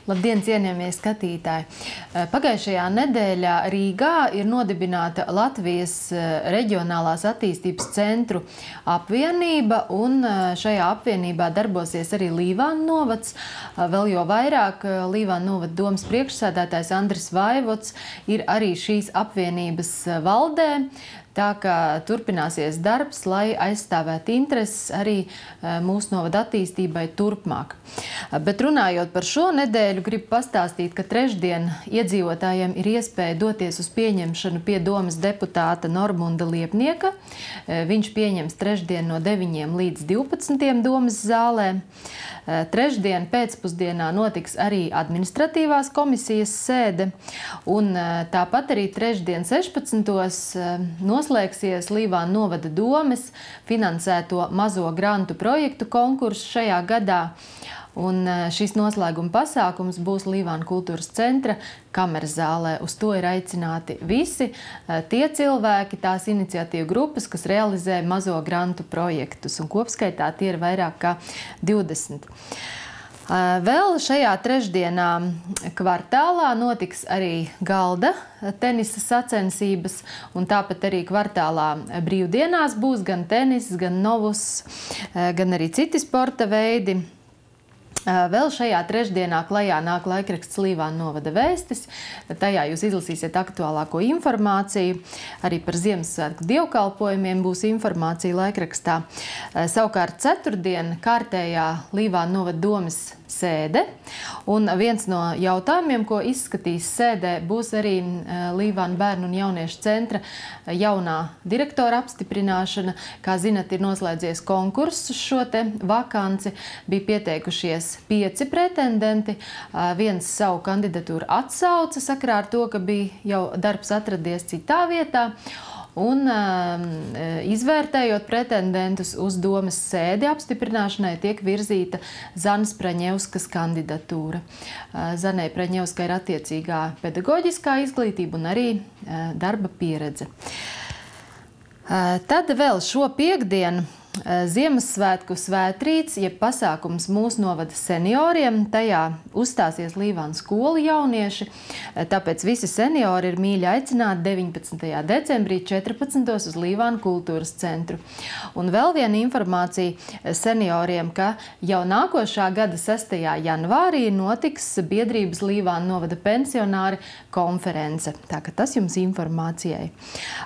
Labdien, cienījamie skatītāji! Pagājušajā nedēļā Rīgā ir nodibināta Latvijas reģionālās attīstības centru apvienība, un šajā apvienībā darbosies arī Līvānu novads. Vēl jo vairāk Līvānu novada domas priekšsēdētājs Andris Vaivods ir arī šīs apvienības valdē. Tā kā turpināsies darbs, lai aizstāvētu intereses arī mūsu novada attīstībai turpmāk. Bet runājot par šo nedēļu, gribu pastāstīt, ka trešdien iedzīvotājiem ir iespēja doties uz pieņemšanu pie domas deputāta Normunda Liepnieka. Viņš pieņems trešdien no 9 līdz 12 domas zālē. Trešdien pēcpusdienā notiks arī administratīvās komisijas sēde, un tāpat arī trešdien 16. noslēgsies Līvānu novada domes finansēto mazo grantu projektu konkursu šajā gadā. Un šis noslēguma pasākums būs Līvānu kultūras centra kameras zālē. Uz to ir aicināti visi tie cilvēki, tās iniciatīvu grupas, kas realizē mazo grantu projektus. Un kopskaitā tie ir vairāk kā 20. Vēl šajā trešdienā kvartālā notiks arī galda tenisa sacensības, un tāpat arī kvartālā brīvdienās būs gan tenis, gan novus, gan arī citi sporta veidi. Vēl šajā trešdienā klajā nāk laikraksts Līvānu novada vēstis. Tajā jūs izlasīsiet aktuālāko informāciju. Arī par Ziemassvētku dievkalpojumiem būs informācija laikrakstā. Savukārt ceturtdien kārtējā Līvānu novada domes sēde. Un viens no jautājumiem, ko izskatīs sēdē, būs arī Līvānu bērnu un jauniešu centra jaunā direktora apstiprināšana. Kā zinat, ir noslēdzies konkurss uz šo te vakanci. Bija pieteikušies 5 pretendenti. Viens savu kandidatūru atsauca sakarā ar to, ka bija jau darbs atradies citā vietā. Un izvērtējot pretendentus uz domas sēdi apstiprināšanai, tiek virzīta Zanes Praņevskas kandidatūra. Zanei Praņevskai ir attiecīgā pedagoģiskā izglītība un arī darba pieredze. Tad vēl šo piektdienu Ziemassvētku svētrīts, jeb pasākums mūsu novada senioriem. Tajā uzstāsies Līvānu skolu jaunieši, tāpēc visi seniori ir mīļi aicināti 19. decembrī 14. uz Līvānu kultūras centru. Un vēl viena informācija senioriem, ka jau nākošā gada 6. janvārī notiks biedrības Līvānu novada pensionāri konference. Tā ka tas jums informācijai.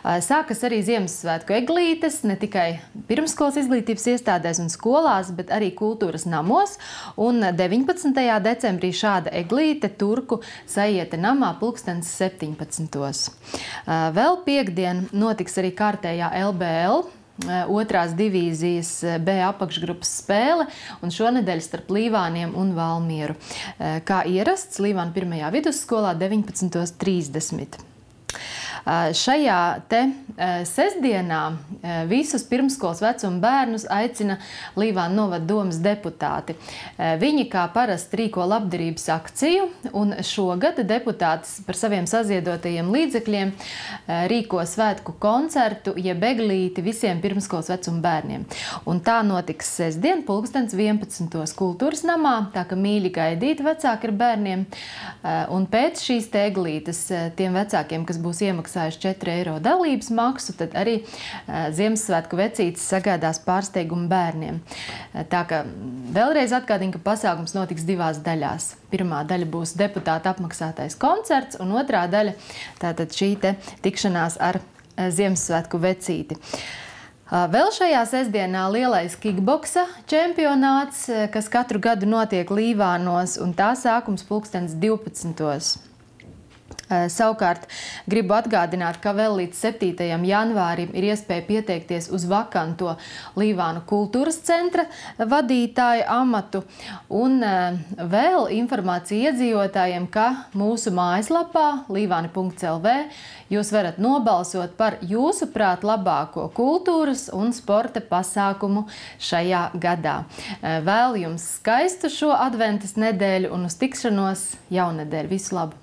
Sākas arī Ziemassvētku eglītes, ne tikai pirmskolas izglītības iestādēs un skolās, bet arī kultūras namos. Un 19. decembrī šāda eglīte Turku Sajieta namā pulkstens 17. Vēl piekdien notiks arī kārtējā LBL, otrās divīzijas B apakšgrupas spēle, un šonedēļ starp Līvāniem un Valmieru. Kā ierasts, Līvānu 1. vidusskolā 19:30. Šajā te sestdienā visus pirmskolas vecuma bērnus aicina Līvānu novada domas deputāti. Viņi kā parasti rīko labdarības akciju, un šogad deputātis par saviem saziedotajiem līdzekļiem rīko svētku koncertu, jeb eglīti visiem pirmskolas vecuma bērniem. Un tā notiks sestdien, pulkstens 11. kultūras namā, tā ka mīļi gaidīt vecāki ar bērniem. Un pēc šīs te eglītes tiem vecākiem, kas būs iemaksājuši 4 eiro dalības maksu, tad arī Ziemassvētku vecītes sagādās pārsteigumu bērniem. Tā ka vēlreiz atgādinu, ka pasākums notiks 2 daļās. Pirmā daļa būs deputāta apmaksātais koncerts, un otrā daļa tātad šī te tikšanās ar Ziemassvētku vecīti. Vēl šajā sestdienā lielais kikboksa čempionāts, kas katru gadu notiek Līvānos, un tā sākums pulkstens 12. Savukārt gribu atgādināt, ka vēl līdz 7. janvārim ir iespēja pieteikties uz vakanto Līvānu kultūras centra vadītāja amatu. Un vēl informācija iedzīvotājiem, ka mūsu mājaslapā līvani.lv jūs varat nobalsot par jūsuprāt labāko kultūras un sporta pasākumu šajā gadā. Vēl jums skaistu šo adventas nedēļu un uz tikšanos jaunedēļ. Visu labu!